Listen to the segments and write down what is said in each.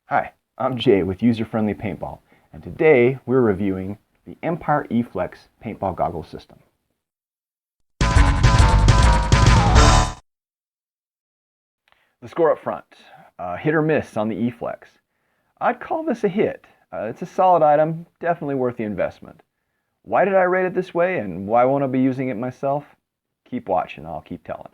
Hi, I'm Jay with User-Friendly Paintball, and today we're reviewing the Empire E-Flex paintball goggle system. The score up front, hit or miss on the E-Flex. I'd call this a hit. It's a solid item, definitely worth the investment. Why did I rate it this way, and why won't I be using it myself? Keep watching, I'll keep telling.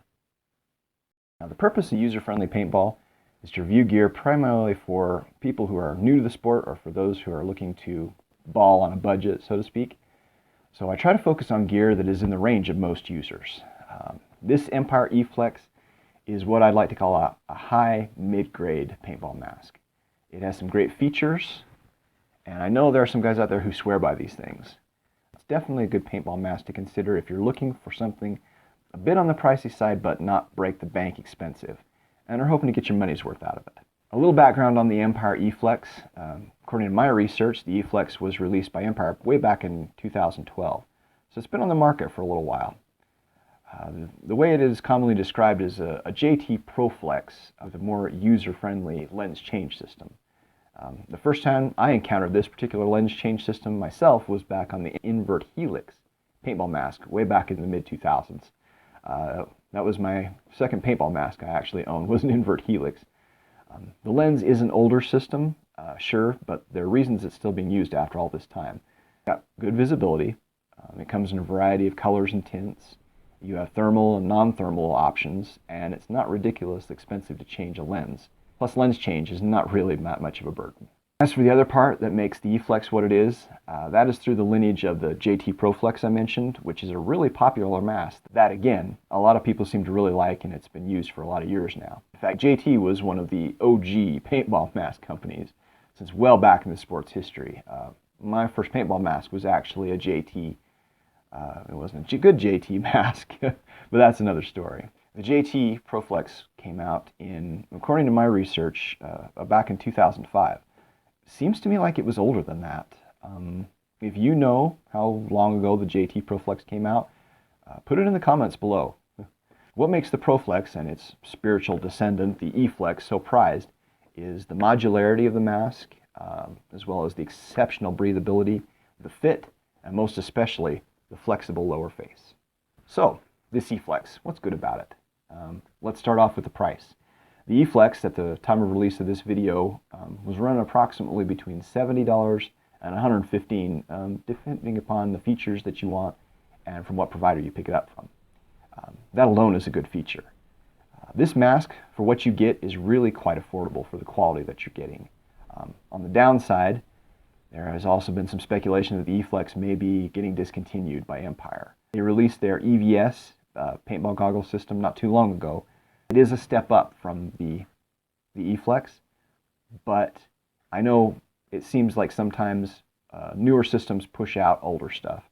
Now, the purpose of User-Friendly Paintball is to review gear primarily for people who are new to the sport or for those who are looking to ball on a budget, so to speak. So I try to focus on gear that is in the range of most users. This Empire E-Flex is what I'd like to call a high mid-grade paintball mask. It has some great features, and I know there are some guys out there who swear by these things. It's definitely a good paintball mask to consider if you're looking for something a bit on the pricey side but not break the bank expensive, and are hoping to get your money's worth out of it. A little background on the Empire E-Flex. According to my research, the E-Flex was released by Empire way back in 2012, so it's been on the market for a little while. The way it is commonly described is a JT ProFlex with a more user-friendly lens change system. The first time I encountered this particular lens change system myself was back on the Invert Helix paintball mask way back in the mid-2000s. That was my second paintball mask I actually owned, was an Invert Helix. The lens is an older system, sure, but there are reasons it's still being used after all this time. Got good visibility. It comes in a variety of colors and tints. You have thermal and non-thermal options, and it's not ridiculously expensive to change a lens. Plus, lens change is not really that much of a burden. As for the other part that makes the E-Flex what it is, that is through the lineage of the JT ProFlex I mentioned, which is a really popular mask that, again, a lot of people seem to really like, and it's been used for a lot of years now. In fact, JT was one of the OG paintball mask companies since well back in the sport's history. My first paintball mask was actually a JT. It wasn't a good JT mask, but that's another story. The JT ProFlex came out according to my research, back in 2005. Seems to me like it was older than that. If you know how long ago the JT ProFlex came out, put it in the comments below. What makes the ProFlex and its spiritual descendant, the E-Flex, so prized is the modularity of the mask, as well as the exceptional breathability, the fit, and most especially the flexible lower face. So, this E-Flex, what's good about it? Let's start off with the price. The E-Flex, at the time of release of this video, was running approximately between $70 and $115, depending upon the features that you want and from what provider you pick it up from. That alone is a good feature. This mask, for what you get, is really quite affordable for the quality that you're getting. On the downside, there has also been some speculation that the E-Flex may be getting discontinued by Empire. They released their EVS paintball goggle system not too long ago. It is a step up from the E-Flex, but I know it seems like sometimes newer systems push out older stuff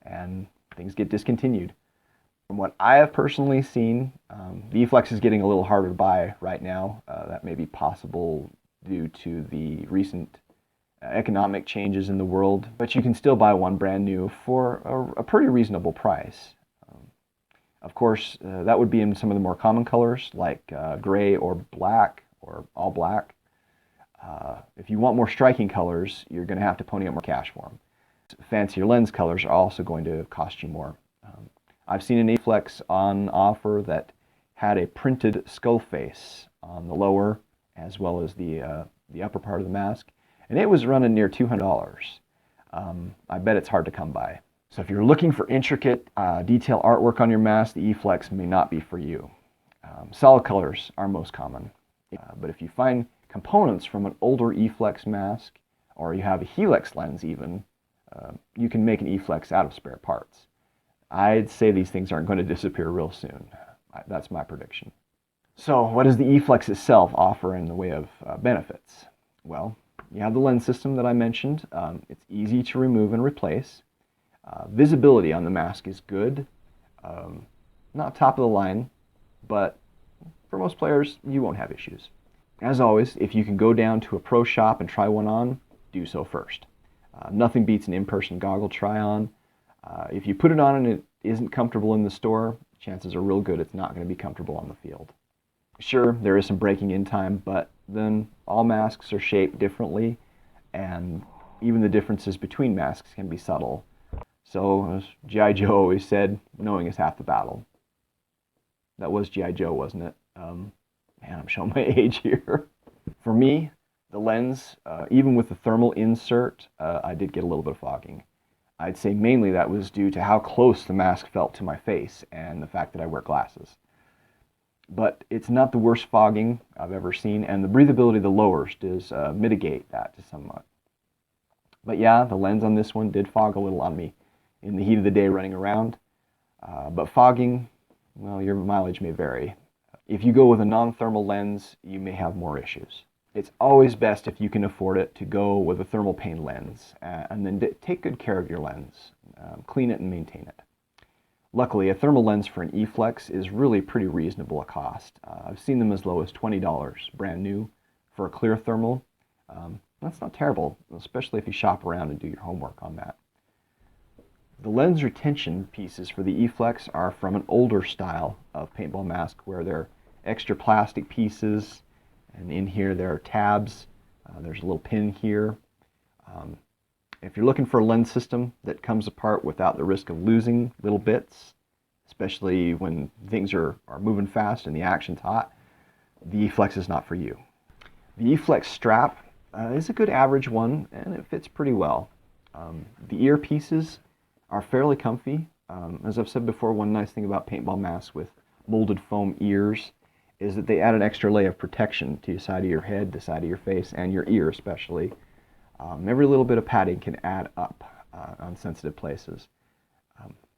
and things get discontinued. From what I have personally seen, the E-Flex is getting a little harder to buy right now. That may be possible due to the recent economic changes in the world, but you can still buy one brand new for a pretty reasonable price. Of course, that would be in some of the more common colors like gray or black or all black. If you want more striking colors, you're going to have to pony up more cash for them. Fancier lens colors are also going to cost you more. I've seen an E-Flex on offer that had a printed skull face on the lower as well as the upper part of the mask, and it was running near $200. I bet it's hard to come by. So if you're looking for intricate detail artwork on your mask, the E-Flex may not be for you. Solid colors are most common. But if you find components from an older E-Flex mask, or you have a Helix lens even, you can make an E-Flex out of spare parts. I'd say these things aren't going to disappear real soon. That's my prediction. So what does the E-Flex itself offer in the way of benefits? Well, you have the lens system that I mentioned. It's easy to remove and replace. Visibility on the mask is good. Not top of the line, but for most players, you won't have issues. As always, if you can go down to a pro shop and try one on, do so first. Nothing beats an in-person goggle try-on. If you put it on and it isn't comfortable in the store, chances are real good it's not going to be comfortable on the field. Sure, there is some breaking in time, but then All masks are shaped differently, and even the differences between masks can be subtle. So, as G.I. Joe always said, knowing is half the battle. That was G.I. Joe, wasn't it? Man, I'm showing my age here. For me, the lens, even with the thermal insert, I did get a little bit of fogging. I'd say mainly that was due to how close the mask felt to my face and the fact that I wear glasses. But it's not the worst fogging I've ever seen, and the breathability the lowest does mitigate that to somewhat. But yeah, the lens on this one did fog a little on me in the heat of the day running around. But fogging, well, your mileage may vary. If you go with a non-thermal lens, you may have more issues. It's always best, if you can afford it, to go with a thermal pain lens and then take good care of your lens. Clean it and maintain it. Luckily, a thermal lens for an E-Flex is really pretty reasonable a cost. I've seen them as low as $20 brand new for a clear thermal. That's not terrible, especially if you shop around and do your homework on that. The lens retention pieces for the E-Flex are from an older style of paintball mask where they're extra plastic pieces, and in here there are tabs. There's a little pin here. If you're looking for a lens system that comes apart without the risk of losing little bits, especially when things are moving fast and the action's hot, the E-Flex is not for you. The E-Flex strap is a good average one, and it fits pretty well. The earpieces are fairly comfy. As I've said before, one nice thing about paintball masks with molded foam ears is that they add an extra layer of protection to the side of your head, the side of your face, and your ear especially. Every little bit of padding can add up on sensitive places.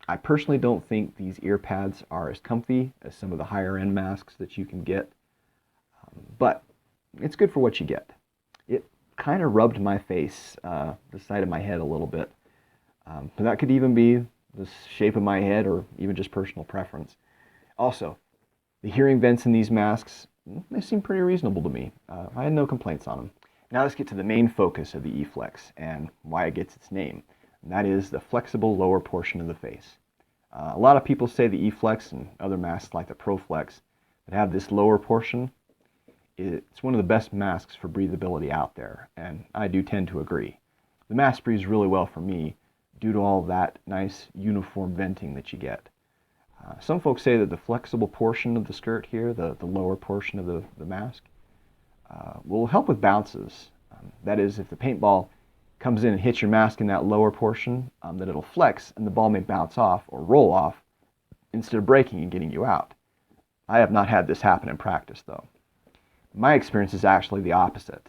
I personally don't think these ear pads are as comfy as some of the higher end masks that you can get, but it's good for what you get. It kind of rubbed my face, the side of my head a little bit. So that could even be the shape of my head or even just personal preference. Also, the hearing vents in these masks, they seem pretty reasonable to me. I had no complaints on them. Now let's get to the main focus of the E-Flex and why it gets its name, and that is the flexible lower portion of the face. A lot of people say the E-Flex and other masks like the ProFlex that have this lower portion, it's one of the best masks for breathability out there, and I do tend to agree. The mask breathes really well for me due to all that nice uniform venting that you get. Some folks say that the flexible portion of the skirt here, the lower portion of the mask, will help with bounces. That is, if the paintball comes in and hits your mask in that lower portion, that it'll flex and the ball may bounce off or roll off instead of breaking and getting you out. I have not had this happen in practice though. My experience is actually the opposite.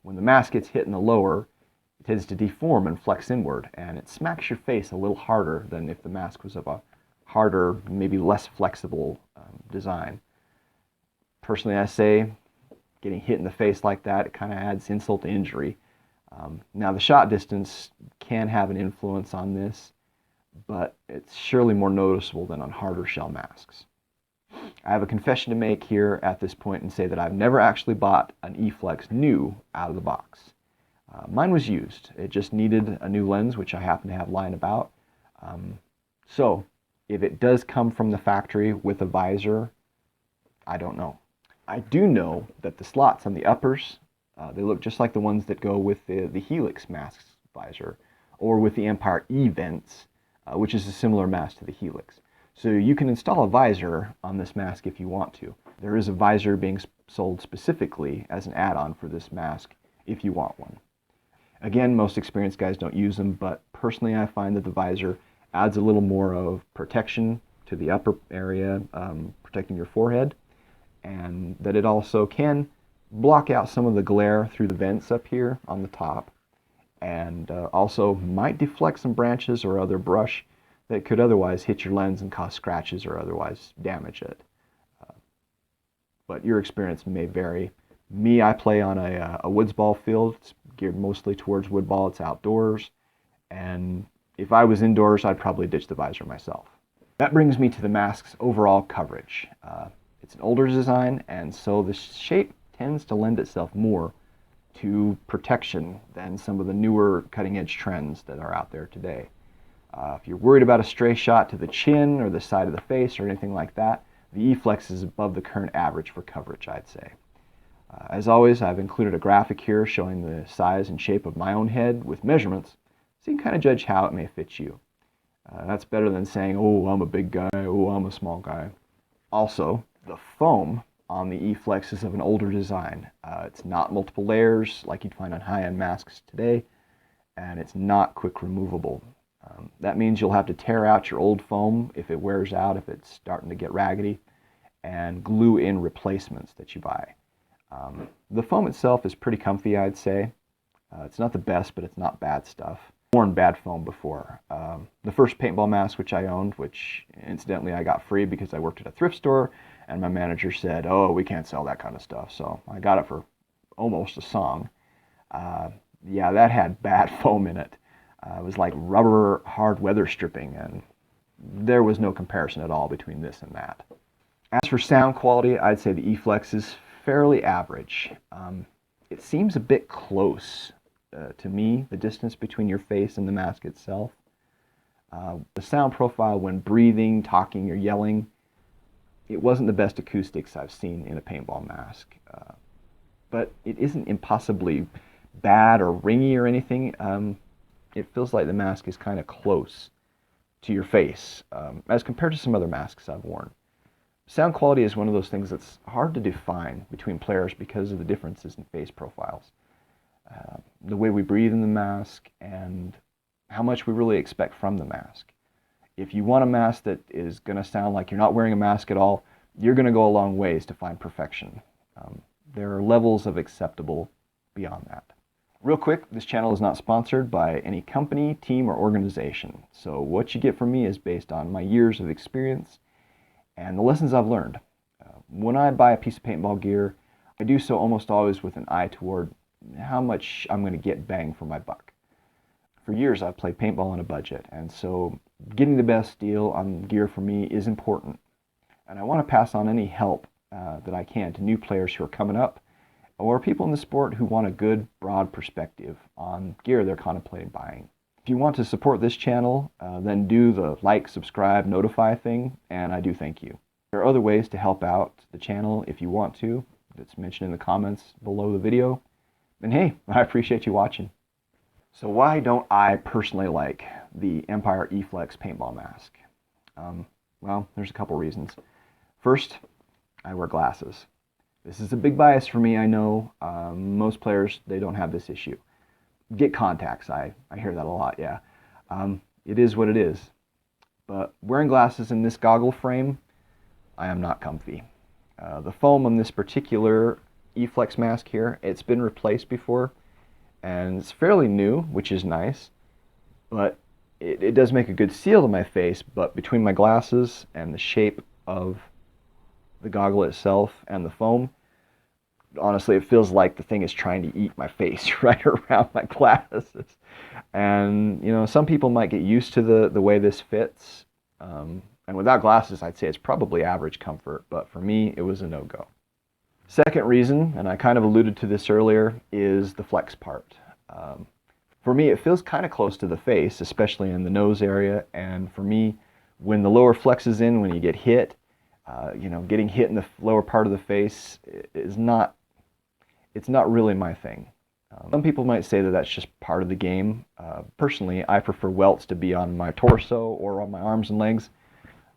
When the mask gets hit in the lower, it tends to deform and flex inward, and it smacks your face a little harder than if the mask was of a harder, maybe less flexible design. Personally, I say getting hit in the face like that, it kind of adds insult to injury. Now, the shot distance can have an influence on this, but it's surely more noticeable than on harder shell masks. I have a confession to make here at this point and say that I've never actually bought an E-Flex new out of the box. Mine was used. It just needed a new lens, which I happen to have lying about. So, if it does come from the factory with a visor, I don't know. I do know that the slots on the uppers, they look just like the ones that go with the Helix mask's visor, or with the Empire E vents, which is a similar mask to the Helix. So you can install a visor on this mask if you want to. There is a visor being sold specifically as an add-on for this mask if you want one. Again, most experienced guys don't use them, but personally I find that the visor adds a little more of protection to the upper area, protecting your forehead, and that it also can block out some of the glare through the vents up here on the top, and also might deflect some branches or other brush that could otherwise hit your lens and cause scratches or otherwise damage it. But your experience may vary. Me, I play on a woods ball field. It's geared mostly towards wood ball. It's outdoors, and if I was indoors, I'd probably ditch the visor myself. That brings me to the mask's overall coverage. It's an older design, and so the shape tends to lend itself more to protection than some of the newer cutting-edge trends that are out there today. If you're worried about a stray shot to the chin or the side of the face or anything like that, the E-Flex is above the current average for coverage, I'd say. As always, I've included a graphic here showing the size and shape of my own head with measurements, so you can kind of judge how it may fit you. That's better than saying, oh, I'm a big guy, oh, I'm a small guy. Also, the foam on the E-Flex is of an older design. It's not multiple layers like you'd find on high-end masks today, and it's not quick removable. That means you'll have to tear out your old foam if it wears out, if it's starting to get raggedy, and glue in replacements that you buy. The foam itself is pretty comfy, I'd say. It's not the best, but it's not bad stuff. I've worn bad foam before. The first paintball mask which I owned, which incidentally I got free because I worked at a thrift store, and my manager said, oh, we can't sell that kind of stuff. So I got it for almost a song. Yeah, that had bad foam in it. It was like rubber hard weather stripping, and there was no comparison at all between this and that. As for sound quality, I'd say the E-Flex is fairly average. It seems a bit close to me, the distance between your face and the mask itself. The sound profile when breathing, talking, or yelling, it wasn't the best acoustics I've seen in a paintball mask. But it isn't impossibly bad or ringy or anything. It feels like the mask is kind of close to your face as compared to some other masks I've worn. Sound quality is one of those things that's hard to define between players because of the differences in face profiles. The way we breathe in the mask and how much we really expect from the mask. If you want a mask that is going to sound like you're not wearing a mask at all, you're going to go a long ways to find perfection. There are levels of acceptable beyond that. Real quick, this channel is not sponsored by any company, team, or organization. So what you get from me is based on my years of experience and the lessons I've learned. When I buy a piece of paintball gear, I do so almost always with an eye toward how much I'm going to get bang for my buck. For years I've played paintball on a budget, and so getting the best deal on gear for me is important. And I want to pass on any help that I can to new players who are coming up, or people in the sport who want a good, broad perspective on gear they're contemplating buying. If you want to support this channel, then do the like, subscribe, notify thing, and I do thank you. There are other ways to help out the channel if you want to. That's mentioned in the comments below the video. And hey, I appreciate you watching. So why don't I personally like the Empire E-Flex paintball mask? Well, there's a couple reasons. First, I wear glasses. This is a big bias for me, I know. Most players, they don't have this issue. Get contacts, I hear that a lot, yeah. It is what it is. But wearing glasses in this goggle frame, I am not comfy. The foam on this particular E-Flex mask here, it's been replaced before, and it's fairly new, which is nice, but it does make a good seal to my face, but between my glasses and the shape of the goggle itself and the foam, honestly, it feels like the thing is trying to eat my face right around my glasses. And, you know, some people might get used to the way this fits. And without glasses, I'd say it's probably average comfort, but for me, it was a no-go. Second reason, and I kind of alluded to this earlier, is the flex part. For me, it feels kind of close to the face, especially in the nose area. And for me, when the lower flexes in, when you get hit, you know, getting hit in the lower part of the face is not, it's not really my thing. Some people might say that that's just part of the game. Personally, I prefer welts to be on my torso or on my arms and legs,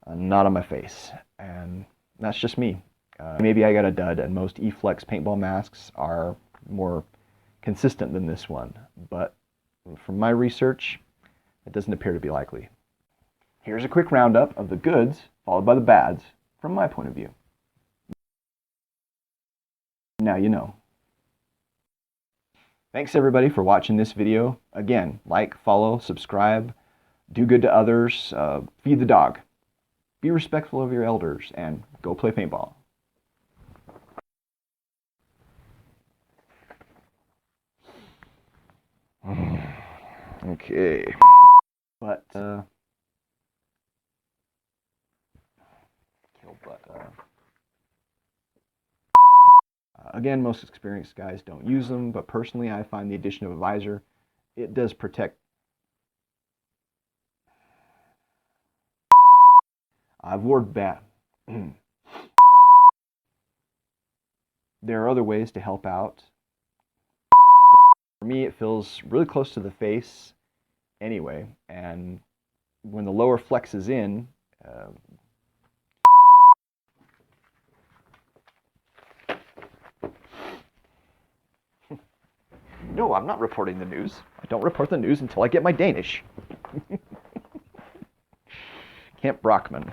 not on my face. And that's just me. Maybe I got a dud, and most E-Flex paintball masks are more consistent than this one. But from my research, it doesn't appear to be likely. Here's a quick roundup of the goods, followed by the bads, from my point of view. Now you know. Thanks everybody for watching this video. Again, like, follow, subscribe, do good to others, feed the dog, be respectful of your elders, and go play paintball. Okay. But, kill butt. Again, most experienced guys don't use them, but personally I find the addition of a visor, it does protect. I've worn bad. There are other ways to help out. For me, it feels really close to the face anyway, and when the lower flexes in, no, I'm not reporting the news. I don't report the news until I get my Danish. Camp Brockman.